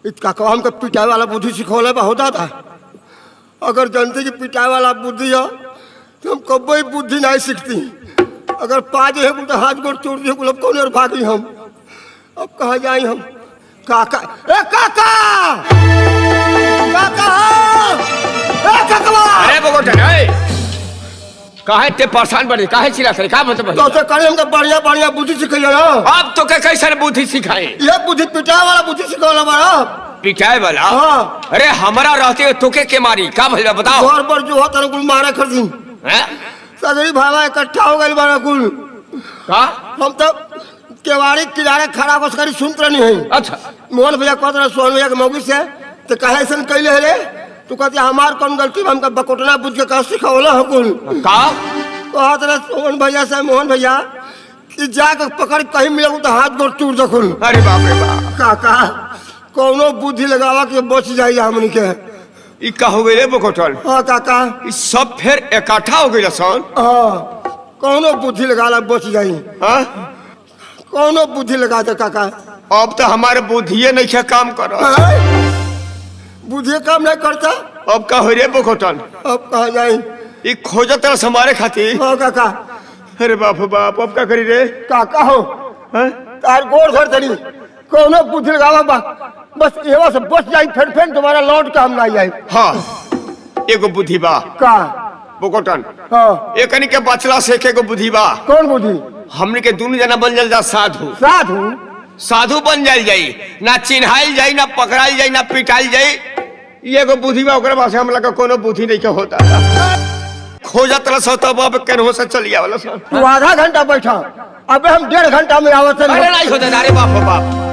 इसका कहो हमको पिटाई वाला बुद्धि सिखौले बा होता था। अगर जनते की पिटाई वाला बुद्धि हो तो हम कभी बुद्धि नहीं सीखती। अगर पाँच है तो हाथ गोड़ तोड़ दिए बोलब कौन और भागी हम। अब कहाँ जाए हम। काका ए काका काका ए काका अरे बगोटन काहे ते परेशान बने काहे चिल्ला करे का मतलब तो से करे हमको बढ़िया बढ़िया बुद्धि सिखाइए ना। अब तो के कैसे बुद्धि सिखाए ये बुद्धि पिटाई वाला बुद्धि सिखौला बा पिटाई वाला। हाँ। अरे हमारा रहते तोके के मारी का भइल बताओ। घर पर जो होता कुल मारे कर दिन सगरी भावा इकट्ठा हो गए बारा कुल का हम तो केवाड़ी किनारे खड़ा होकर सुनते नहीं है। अच्छा मोहन भैया कहते रहे सोहन भैया के मौगी से तो कहे ऐसा कैले है रे तू कहते हमार कौन गलती हमका बकोटना बुझ के कहा सिखौला हो कुल का कहते रहे सोहन भैया से मोहन भैया कि जाकर पकड़ कहीं मिले तो हाथ गोड़ टूट दखुल। अरे बाप रे बाप काका कौनो बुद्धि लगावा के बच जाइए हमनी के। ई का हो गइले बकोटन। हाँ काका ई सब फिर इकट्ठा हो गइल सन। हाँ कौनो बुद्धि लगाला बच जाई। हां कौनो बुद्धि लगा दे काका। अब तो हमारे बुद्धिए नहीं है काम कर बुद्धि काम नहीं करता। अब का हो रे बकोटन। अब कहा जाए ई खोजत रस हमारे खातिर। हाँ काका अरे बाप बाप अब का करी रे काका हो हैं? तार गोड़ धर तरी कौनो बुद्धि लगावा बा बस एवा से बच जाई फिर दोबारा लौट के हम ना जाए। हाँ एगो बुद्धि बा का बकोटन। हाँ एकनी के बचला से एगो बुद्धि बा। कौन बुद्धि। हमने के दोनों जना बन जाल जा साधु। साधु साधु बन जाइल जाई ना चिन्हाइल जाई ना पकड़ाइल जाई ना पिटाइल जाई। ये एगो बुद्धि बा ओकरे पास हमला का कोनो बुद्धि नहीं के होता खोजत रस तब अब केनहो से चली आवला सन। तू आधा घंटा बैठा अबे हम 1.5 घंटा में आवत है। अरे नहीं होता अरे बाप बाप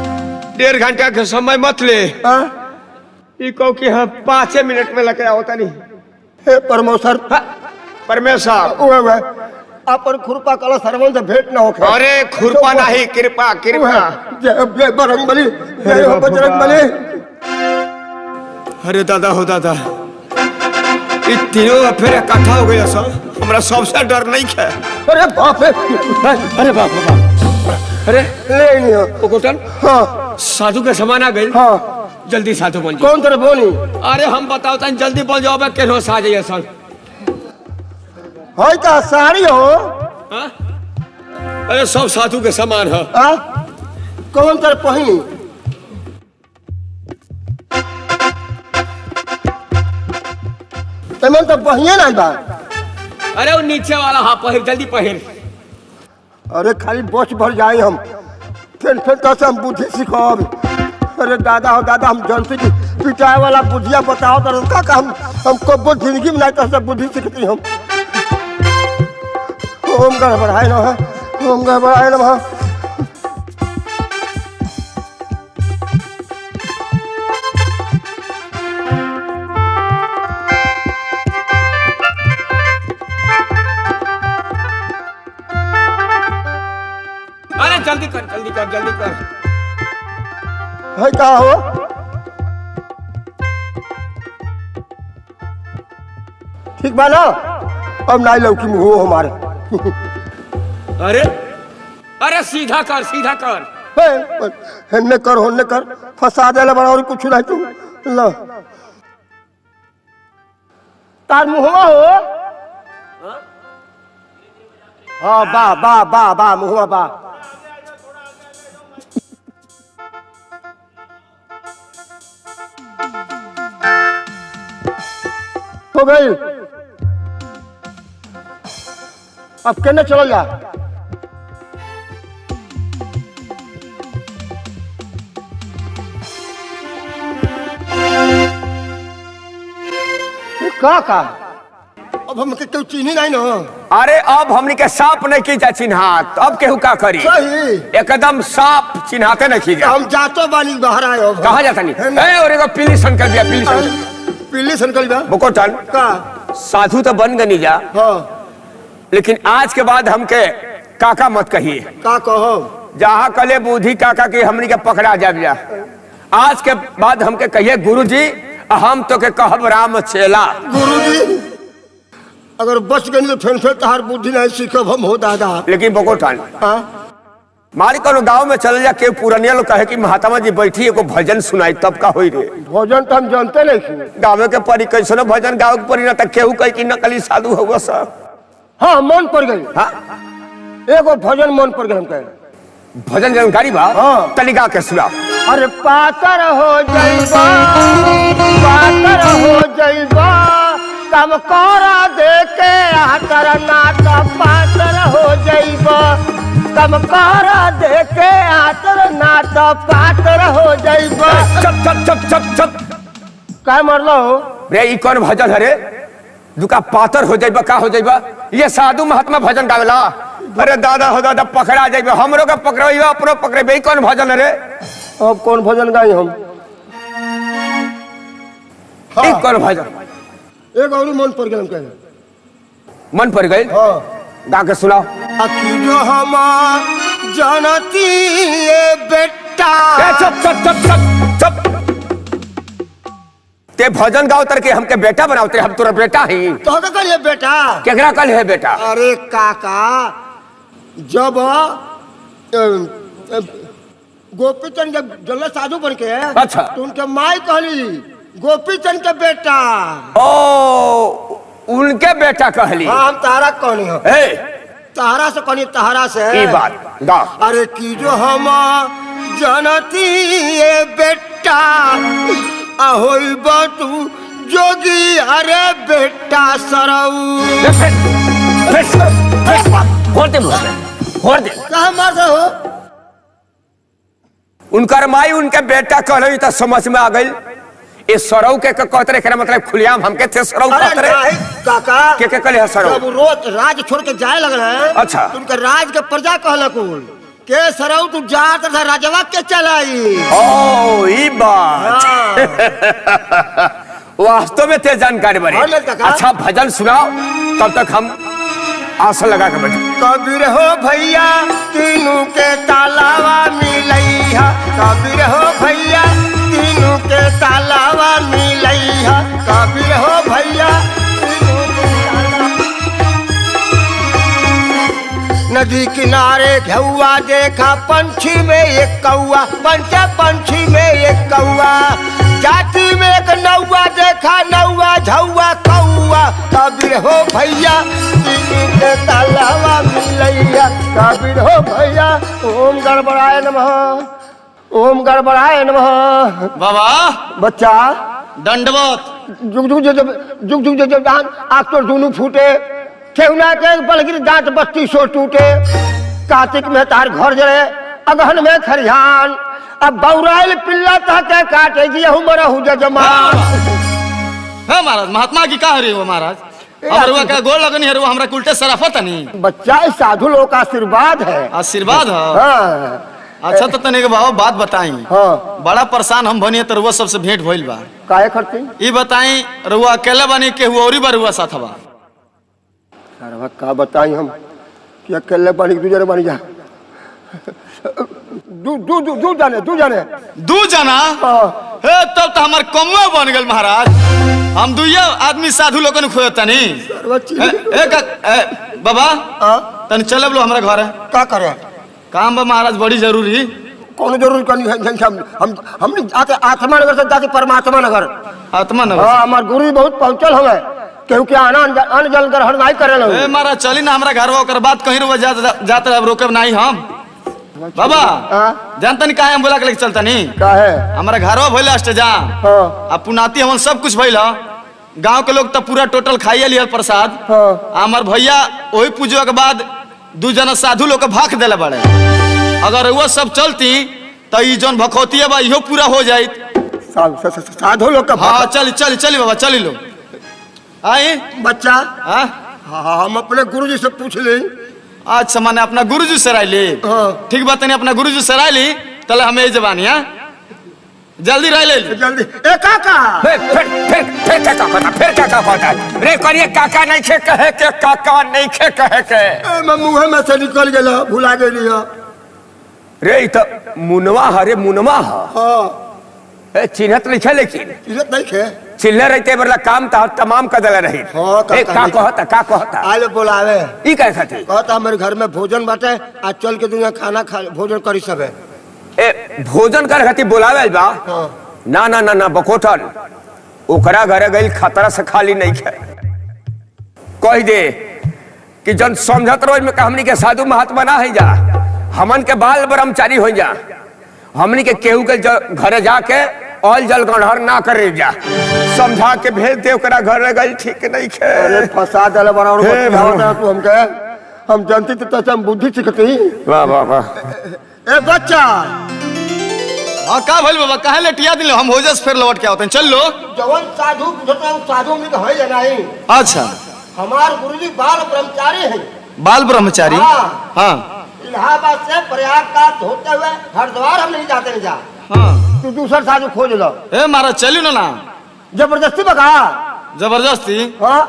1.5 घंटा के समय मत ले। ई कहो कि हम 5 मिनट में लगे आवता नहीं। हे परमेश्वर परमेश्वर ओए अपन खुरपा कला सरवन से भेंट ना होखे। अरे खुरपा नहीं कृपा कृपा। जय बजरंगबली जय हो बजरंगबली। अरे दादा हो दादा ई तीनों फिर इकट्ठा हो गया सर। हमरा सबसे डर नहीं है। अरे बाप रे अरे बाप बाप अरे ले नहीं हो बकोटन। हाँ साधु के समान आ गई। हाँ जल्दी साधु बन जाओ। कौन तरह बोली। अरे हम बताओ तन जल्दी बोल जाओ केनो सा जाइए सर। है का साड़ी हो। हाँ? अरे सब साधु के समान है। कौन तरह पहनी। तमन तो बहिए ना बा। अरे वो नीचे वाला हाँ पहिर जल्दी पहिर। अरे खाली बच भर जाए हम फिर तो हम बुद्धि सिखाओ। अरे दादा हो दादा हम जानते कि पिटाई वाला बुद्धिया बताओ तो का हम कब जिंदगी में नहीं तो बुद्धि सीखती हम। ओम गड़बड़ाए ना ओम गड़बड़ाए ना। अरे जल्दी कर जल्दी कर जल्दी कर। है का हो। ठीक बा ना अब नहीं लौकी में हो हमारे। अरे अरे सीधा कर सीधा कर। हेन्ने कर होन्ने कर फंसा दे बड़ा और कुछ नहीं तू लो तार मुहवा हो। हाँ बा बा बा बा मुहवा बा। हो गई अब कहने चलो जा। का अब हम के क्यों चीनी नहीं ना। अरे अब हमने के सांप नहीं की जा चिन्हात अब केहू का करी। सही एकदम सांप चिन्हाते नहीं की जा। हम जातो बानी बाहर आयो। कहाँ जाता नहीं। ए और एगो पीली संकल दिया पीली संकल। पीली संकल बा बकोटन का साधु तो बन गनी जा। हाँ लेकिन आज के बाद हमके काका मत कहिए। का कहो जहाँ कले बुद्धि काका की हमनी के पकड़ा जा। आज के बाद हमके कहिए गुरुजी हम तो के कहब राम चेला। गुरुजी अगर बच गई तो फिर तहार बुद्धि नहीं सीखब हम हो दादा। लेकिन बकोटन हाँ मारी कोनो गांव में चल जा के पुरानिया लोग कहे कि महात्मा जी बैठी एगो भजन सुनाई तब का होई रे। भोजन तो हम जानते नहीं। गाँव के परी कैसनो भजन गाँव के परी ना तक केहू कही कि नकली साधु होगा सर। हाँ मन पड़ गई। हाँ एगो भजन मन पड़ गई हम कहे। भजन जानकारी बा। हाँ। तनी गा के सुना। अरे पातर हो जाइबा, पातर हो जाइबा, कम करा दे के आतर नाता पातर हो जाइबा, कम करा दे के आतर नाता पातर हो जाइबा। चप चप चप चप चप क्या मरलो हो रे? ई कौन भजन है रे? दुका पातर हो जाइबा का हो जाइबा? ये साधु महात्मा भजन गावेला? अरे दादा हो दादा पकड़ा जाइबा, हमरो का पकड़ाइबा अपनो पकड़े। कौन भजन है रे? अब कौन भजन गाई हम? हाँ। एक कौन भजन? एक और मन पड़ गया हम कहे। मन पड़ गई? हाँ। गा के सुनाओ। जो हम जानती ये बेटा। चुप चुप चुप चुप चुप। ते भजन गाओ तरके हमके बेटा बनाओ। हम तोरा बेटा ही तो कल ये बेटा केकरा कल है बेटा? अरे काका जब गोपीचंद जब जल्ला साधु बन के अच्छा। तो उनके माई कहली गोपीचंद के बेटा। ओ उनके बेटा कहली। हाँ हम तारा कहनी हो। ए तारा से कहनी तारा से। ई बात गा। अरे की जो हम जानती ये बेटा ahoy batu jogi are beta sarau कहाँ मार हो? उनकर माई उनके बेटा कहले तो समझ में आ गई। ये सरौ के कहतरे के मतलब खुलियाम हमके थे सरौ कहतरे काका के कहले है सरौ? जब रोज राज छोड़ के जाए लगल है। अच्छा। उनके राज के प्रजा कहलकुल के सरौ तू जात था राजवा के चलाई। ओ ई बात वास्तव में ते जानकारी बड़ी। अच्छा भजन सुनाओ तब तक हम आशा लगा के बैठे। कबीर हो भैया तीनों के तालावा मिलैया, कबीर हो भैया तीनों के तालावा मिलैया, कबीर हो भैया तीनों के तालावा। नदी किनारे घेउआ देखा पंछी में एक कौआ, पंचे पंछी में एक कौआ, जाति में एक नौआ देखा नौआ झौआ कौआ, कबीर हो भैया तीनों के तालावा मिलैया, कबीर हो भैया। ओम गड़बड़ाय नमः, ओम गड़बड़ाय नमः। बाबा बच्चा दंडवत जुग जुग जुग जुग जब दान आँख तो दोनों फूटे, ठेहुना के बलगिर दांत बत्ती सो टूटे, कार्तिक में तार घर जड़े अगहन में खरिहान, अब बौराइल पिल्ला तहके काटे जी हूँ मरा हूँ जजमान। है महाराज महात्मा की का रे वो महाराज? अब रुआ का गोल लगनी है रुआ हमरा उल्टे सराफत नहीं। बच्चा साधु लोग का आशीर्वाद है। आशीर्वाद है? हाँ। अच्छा तो तने के बाबा बात बताई। हाँ। बड़ा परेशान हम बनिए तो रुआ सबसे भेंट भइल बा। काहे करती? ई बताई रुआ अकेले बनी के हुआ औरी बार रुआ साथ बा? अरे का बताई हम कि अकेले बनी दूसरे बनी जा दू जाने दू जना। हाँ। हे तब तो हमार कमुआ बन गल महाराज। हम दुइया आदमी साधु लोगन खोजता नहीं। बाबा तन चले बोलो हमारे घर क्या करे काम बा महाराज बड़ी जरूरी। कौन जरूरी करनी है? हम जाते आत्मा नगर से जाते परमात्मा नगर। आत्मा नगर? हाँ हमारे गुरु बहुत पहुंचल हमें क्योंकि आना अन जल कर हर नहीं करे ए महाराज चली ना हमारा घर ओकर बात कहीं रुआ जाते अब रोकब नहीं हम। बाबा जानता नहीं काहे हम बोला के लेके चलता नहीं? काहे? हमारा घरवा भइल अष्टजाम। हाँ। अब पुनाती हमन सब कुछ भइल। गांव के लोग तो पूरा टोटल खाइए लिया प्रसाद। हाँ। हमार भैया वही पूजवा के बाद दू जना साधु लोग के भाग देले बड़े। अगर वो सब चलती तो ई जौन भखौती बा इहो पूरा हो जाई। साधु लोग का। हाँ चली चली चली बाबा चली लो। आई बच्चा हाँ हम अपने गुरु जी से पूछ ली। अच्छा माने अपना गुरुजी से राय ली? हाँ। ठीक बात नहीं अपना गुरुजी से राय ली तले हमें जबानी। हाँ जल्दी राय ले ली। जल्दी ए काका फिर क्या कहता है रे? करिए काका नहीं खे कहे के, काका नहीं खे कहे के। मैं मुँह में से निकल गया भुला गई। रे तो मुनवा हरे मुनवा हाँ चिन्हत नहीं खे लेकिन इज्जत नहीं खे चिल्ले रहते बरला काम तमाम कदल रही हाँ, ए का कहता आले बोलावे ई कैसा थी कहता हमारे घर में भोजन बाटे आज चल के दुनिया खाना खा भोजन करी सबे ए भोजन कर खातिर बोलावे बा हाँ ना ना ना ना बकोटन ओकरा घरे गई खतरा से खाली नहीं खे कह दे कि जन समझत रोज में हमनी के साधु महात्मा ना है जा हमन के बाल ब्रह्मचारी हो जा हमनी के केहू के घरे जाके ऑल जल गढ़र ना करे जा समझा के भेज दे ओकरा घरे गई ठीक नहीं खे अरे फंसा दले बड़ा तू हमके हम जानती तो हम बुद्धि सीखती वाह वाह वाह ए बच्चा हाँ का भइल बाबा काहे लेटिया दिले हम होजस फिर लौट के आवतन चल लो जवन साधु पूछता है साधु में है या नहीं अच्छा हमार गुरुजी बाल ब्रह्मचारी है बाल ब्रह्मचारी हाँ। हाँ इलाहाबाद से प्रयागराज होते हुए हरिद्वार हम नहीं जाते नहीं जा हाँ तू दूसरा साधु खोज लो ए महाराज चलियो ना जबरदस्ती बका जबरदस्ती हाँ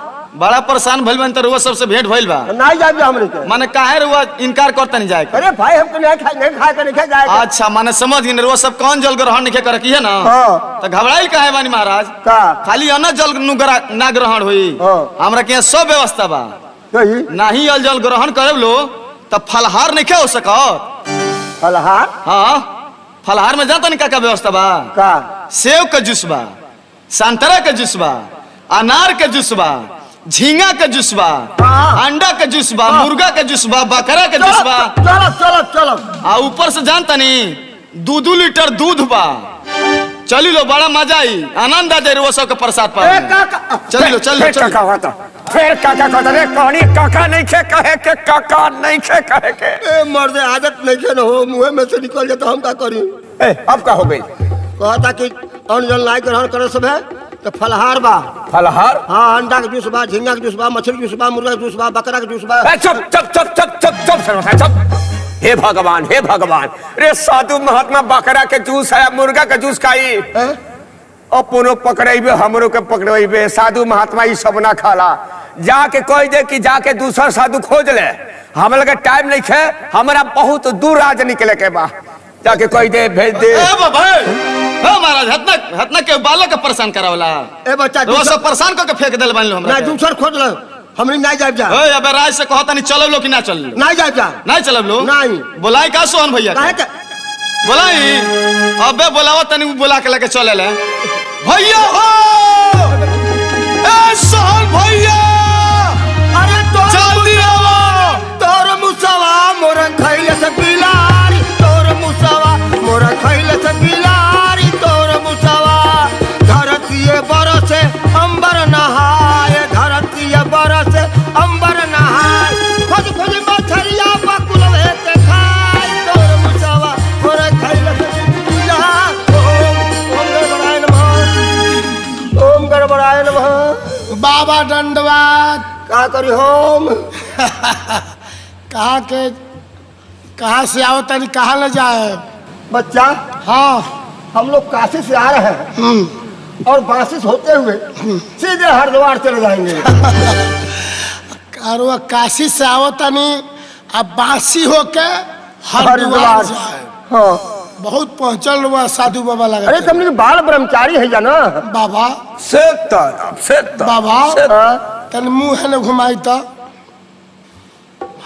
बड़ा परेशान भइल बन त रुआ सबसे भेंट भइल बा नहीं जाए हमने के माने काहे रुआ इनकार करता नहीं जाए अरे भाई हमको नहीं खाए के नहीं जाए अच्छा माने समझ गए रुआ सब कौन जल ग्रहण नहीं करे की है ना हाँ। तो घबराइल काहे बानी महाराज का खाली अन्न जल ना ग्रहण हुई हाँ। हमरा के यहाँ सब व्यवस्था बा सही नाही जल ग्रहण करे लो तब फलहार नहीं हो सकत फलहार हाँ फलहार में जाता नहीं का व्यवस्था बा का सेव का जूस बा संतरा का जूस बा अनार का जूस बा झींगा का जूस बा हाँ। अंडा का जूस बा मुर्गा का जूस बा बकरा का जूस बा चलो चलो चलो आ ऊपर से जानता नहीं 2 लीटर दूध बा चली लो बड़ा मजा आई आनंद आ जाए वो सब के प्रसाद पा ए काका चली लो चल लो चल फिर काका कहता रे कहानी काका नहीं खे कहे के काका नहीं खे कहे के ए मर्दे आदत नहीं के न हो मुंह में से निकल जाए तो हम का करी ए अब का हो गई कहता कि अन्न जल नहीं ग्रहण करे सब है तो फलहार बा फलहार हाँ अंडा के जूस बा झींगा के जूस बा मछली के जूस बा मुर्गा के जूस बा बकरा के जूस बा ए चुप चुप चुप चुप चुप चुप सर्वथा चुप हे भगवान रे साधु महात्मा बकरा के जूस है मुर्गा के जूस खाई अपनो पकड़ेबे हमरो के पकड़ेबे साधु महात्मा ई सब ना खाला जाके कह दे कि जाके दूसरा साधु खोज ले हम लगे टाइम नहीं खे हमरा बहुत दूर राज निकले के बा जाके कह दे भेज दे ए बाबा हां महाराज हतना के बालक के परेशान करावला ए बच्चा वो सब परेशान करके फेंक देल बन लो हमरा ना दूसर खोज लो हमनी नहीं जाए जा ओए अबे राज से कहता नहीं चलो लो कि ना चल लो नहीं जाए जा नहीं चलब लो नहीं बुलाई का सोहन भैया काहे के बुलाई अबे बुलावा तनी बुला के लेके चले ले भैया हो ए सोहन भैया अरे तो जल्दी आओ तोर मुसवा मोर खैले से बिलारी तोर मुसवा मोर खैले से बिलारी तोर मुसवा धरतीये बरसे अंबर नहाए धरतीये बरसे अंबर नहाए खोज खोज मछरिया बकुल भेते खाए तोर मुसवा मोर खैले से बिलारी ओम गड़बड़ाए नमः बाबा दंडवात का करी होम कहाँ से आओ तनी कहाँ ले जाए बच्चा हाँ हम लोग काशी से आ रहे हैं और बासिस होते हुए सीधे हरिद्वार चले जाएंगे और काशी से आओ तनी अब बासी होके हरिद्वार जाए हाँ बहुत पहुँचल हुआ साधु बाबा लगा अरे तुमने बाल ब्रह्मचारी है जाना बाबा बाबा हाँ? तनी मुँह है न घुमाई तो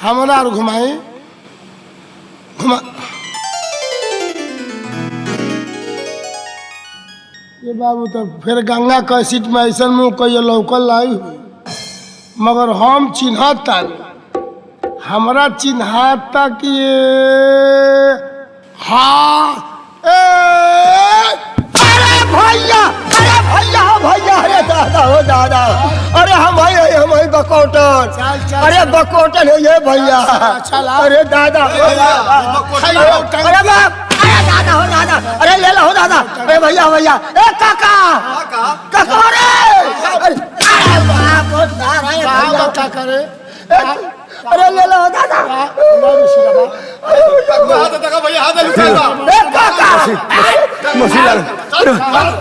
हमारा और घुमाई घुमा ये बाबू तो फिर गंगा का सीट में ऐसा मुँह कहिए लौकल लाई हुई मगर हम चिन्हता नहीं हमारा चिन्हता कि हाँ अरे भैया अरे दादा हो दादा अरे हम भाई बकोटन चल, चल, अरे चल। बकोटन है ये भैया चल, अरे दादा हो दादा अरे बाप अरे दादा हो दादा अरे ले लो हो दादा अरे भैया ए काका काका अरे बाप हो दादा ये भैया क्या करे अरे ले लो दादा भैया हाथ लुटा ए काका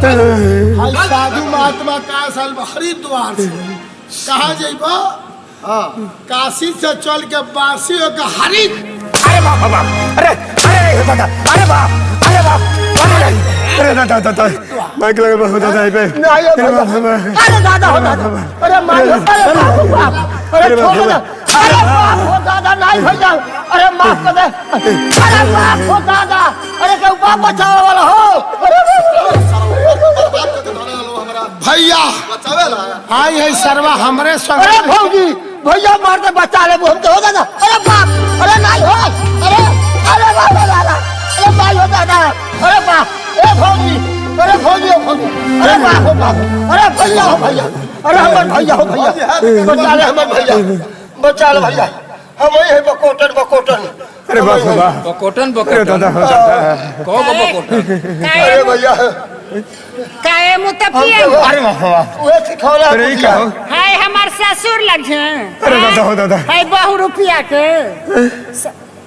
साधु महात्मा का साल हरिद्वार से कहा जाइबा काशी से चल के बासी होकर हरिद अरे बाप अरे बाप अरे बाप अरे बाप अरे दादा दादा माइक लगे बहुत दादा पे नहीं है भैया। अरे दादा हो दादा, अरे मार, अरे बाप, बाप, अरे छोड़ दे, अरे बाप हो दादा, नहीं भैया, अरे माफ कर दे, अरे बाप हो दादा, अरे क्यों बाप बचाने वाला हो, अरे भैया आई है सरवा हमरे संग अरे भौजी, भैया मार दे, बचा ले वो हमको हो दादा, अरे बाप, अरे नहीं हो, अरे अरे बाप हो दादा, अरे भाई हो दादा, अरे बाप, अरे भौजी, अरे भौजी हो भौजी, अरे बाप हो बाप, अरे भैया हो भैया, अरे हमारे भैया हो भैया, बचा ले हमारे भैया, बचा ले भैया, हम वही है बकोटन बकोटन, अरे बाप रे बाप बकोटन अरे दादा हो दादा कहो बकोटन अरे भैया काहे मुतफिए अरे बाप रे बाप वो सिखौला अरे क्या हो हाय हमार ससुर लग हैं अरे दादा हो दादा हाय बहु रुपया के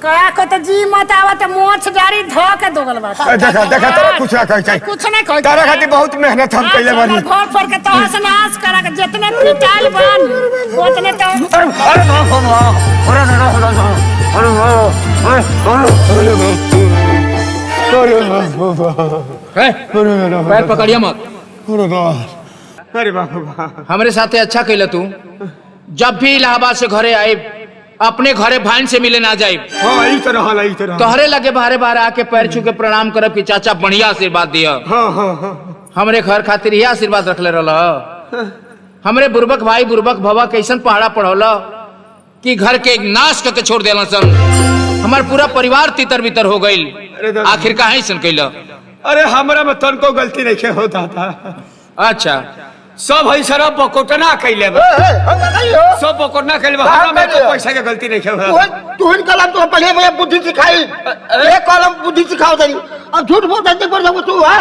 कहा को तो जी मत आवत मोछ डारी ध के दोगल बा देखा देखा तेरा कुछ ना कह कुछ नहीं कह तारा खातिर बहुत मेहनत हम कइले बानी घर पर के तो से नाश करा के जितने पिटाइल बन उतने तो अरे बाप रे बाप अरे दादा हो दादा अरे पैर पकड़िया मत अरे बाप हमरे साथे अच्छा कैला तू जब भी इलाहाबाद से घरे आए अपने घरे भाइन से मिले ना जाए हाँ ई तरह हाल ई तरह तोहरे लगे बारे बारे आके पैर छू के प्रणाम करब कि चाचा बढ़िया आशीर्वाद दिया हाँ हाँ हाँ हमरे घर खातिर यह आशीर्वाद रखले रहल हमरे बुर्बक भाई बुर्बक भवा कैसन पहाड़ा पढ़ौला कि घर के एक नाश करके छोड़ देला सन हमार पूरा परिवार तितर बितर हो गइल आखिर काहे सन कैला अरे हमरा में तनको गलती नहीं होता था अच्छा सब है सारा बकोटना कैले बा सब बकोटना कैले बा हमरा में तो पैसा के गलती नहीं होता तू इन कलम तो पहले मैं बुद्धि सिखाई एक कलम बुद्धि सिखाओ तनी अब झूठ बोल दे पर जब तू है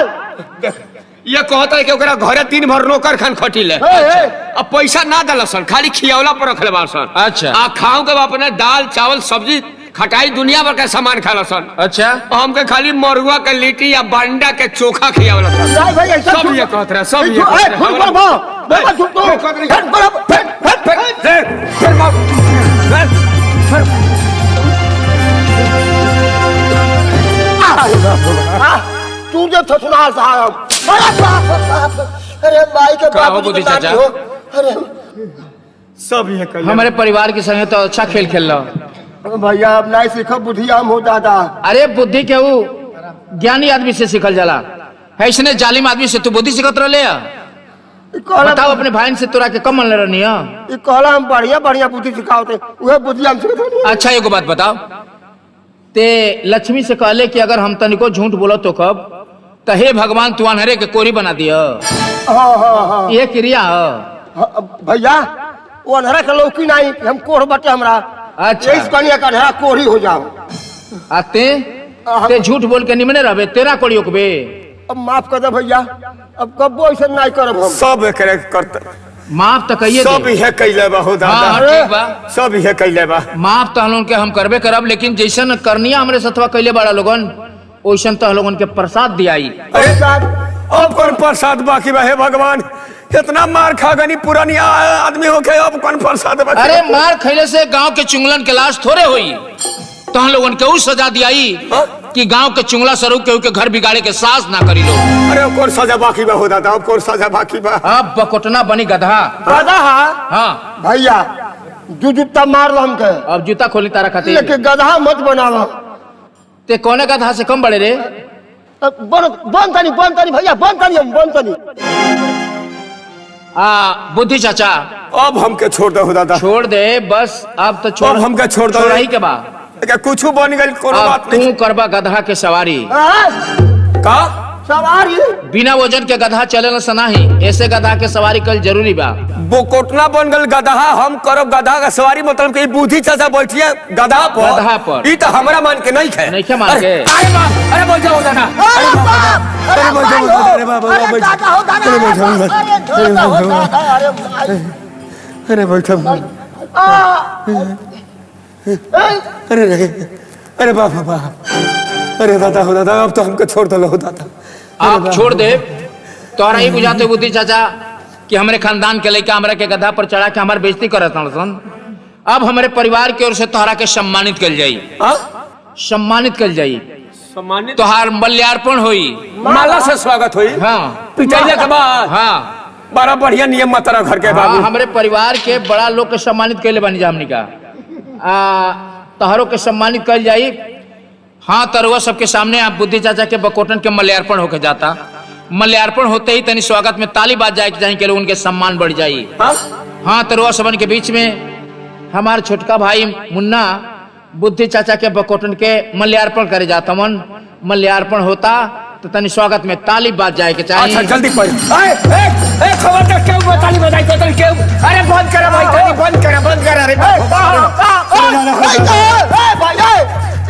ये कहता है कि ओकरा घरे दिन भर नौकर खान खटिले अब पैसा ना दलसन खाली खियावला पर रखले बासन अच्छा आ खाओ के अपने दाल चावल सब्जी खटाई दुनिया भर का सामान खाला सन अच्छा हमके खाली मरुआ के लिट्टी या बांडा के चोखा खियावला सन नहीं भाई ऐसा सब ये कहत रहा सब ये झूठ बोल बो बाबा झूठ तो तू जो ससुराल साहब अरे बाप अरे माई के का हो बाप बुद्धि चाचा? अरे सब ये कर हमारे परिवार के संगे तो अच्छा खेल खेल भैया अब नहीं सीखो बुद्धि हम हो दादा अरे बुद्धि के वो ज्ञानी आदमी से सीखल जाला ऐसने जालिम आदमी से तू बुद्धि सीखत रहले बताओ अपने भाई से तोरा के कम मन रहनी है कहला हम बढ़िया बढ़िया बुद्धि सिखाओते वह बुद्धि हम सिखाते अच्छा एगो बात बताओ ते लक्ष्मी से कहले कि अगर हम तनिको झूठ बोलो तो कब तो हे भगवान तू अनहरे के कोरी बना दिया हाँ हाँ हाँ ये क्रिया है भैया वो अंधेरा के लौकी नहीं हम कोढ़ बटे हमरा अच्छा। इस कनिया का अंधेरा कोढ़ी हो जाओ आते ते झूठ बोल के निमने रहबे तेरा कोड़ी ओकबे अब माफ कर दे भैया अब कब ऐसा नहीं करब हम सब करे करते माफ तो कहिए सब दे ये कैले बा हो दादा हाँ, ठीक बा। सब ये कैले बा माफ तो हम लोगन के हम करबे करब लेकिन जैसन करनिया हमरे सतवा कैले बड़ा लोगन ओइसन तो हम लोगन के प्रसाद दियाई अरे अब कौन प्रसाद बाकी बा हे भगवान इतना मार खा गनी पुरानी आदमी होके अब कौन प्रसाद बाकी अरे मार खैले से गांव के चुंगलन के लाश थोड़े हुई तो हम लोगन के उ सजा दियाई कि गांव के चुंगला स्वरूप के घर बिगाड़े के सास ना करी लो अरे अब कौन सजा बाकी बा हो दादा अब कौन सजा बाकी बा अब बकोटना बनी गधा दादा हाँ भैया जूता मार लो हमके अब जूता खोली तारा खातिर लेकिन गधा मत बनावा ते कौने गधा से कम बड़े रे बन तनी भैया बन तनी बुद्धि चाचा अब हमके छोड़ दो हो दादा छोड़ दे बस अब तो छोड़ अब हमके छोड़ दो। छोड़ही के बा क्या कुछ बन गई कोनो अब बात तू नहीं करबा गधा के सवारी का सवारी बिना वजन के गधा चले न सनाही ऐसे गधा के सवारी कल जरूरी बा बोकोटना बन गल गधा हम करब गधा का सवारी मतलब कि बुद्धि चाचा बैठिए गधा गधा पर। ई तो हमरा मान के नहीं है नहीं क्या मान के अरे बाप अरे बोल जाओ दादा अरे बाप अरे बोल जाओ अरे बाप अरे दादा हो दादा अरे बोल जाओ अरे दादा हो दादा अरे भाई अरे बैठो अरे अरे बाप बाप अरे दादा हो दादा अब तो हमको छोड़ दो हो दादा आप छोड़ दे तोहरा ही बुझाते बुद्धि चाचा कि हमारे खानदान के लड़का हमरा के गधा पर चढ़ा के हमारे बेइज्जती करत सन अब हमारे परिवार की ओर से तोहरा के सम्मानित कल जाई सम्मानित कल जाई सम्मानित तोहार मल्यार्पण होई। माला से स्वागत हुई। हाँ पिटाइले के बाद हाँ बड़ा बढ़िया नियम मतरा घर के बाबू। हाँ, हमरे परिवार के बड़ा लोग के सम्मानित कैले बनी जामनी का तोहरों के सम्मानित कल जाई। हाँ तरुआ सबके सामने आप बुद्धि चाचा के बकोटन के मल्यार्पण होके जाता। मल्यार्पण होते ही तनी स्वागत में ताली बाज जाए कि जाए उनके सम्मान बढ़ जाई। हाँ तरुआ सबन के बीच में हमारे छोटका भाई मुन्ना बुद्धि चाचा के बकोटन के मल्यार्पण करे जाता। मन मल्यार्पण होता तो तनी स्वागत में ताली बाज जाए के चाहिए। अच्छा जल्दी पढ़। खबरदार क्यों बताली बजाई तो क्यों? अरे बंद करा भाई, ताली बंद करा, बंद करा रे।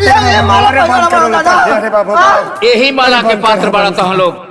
ये माला बंद करो। यही माला के पात्र बड़ा तो हम लोग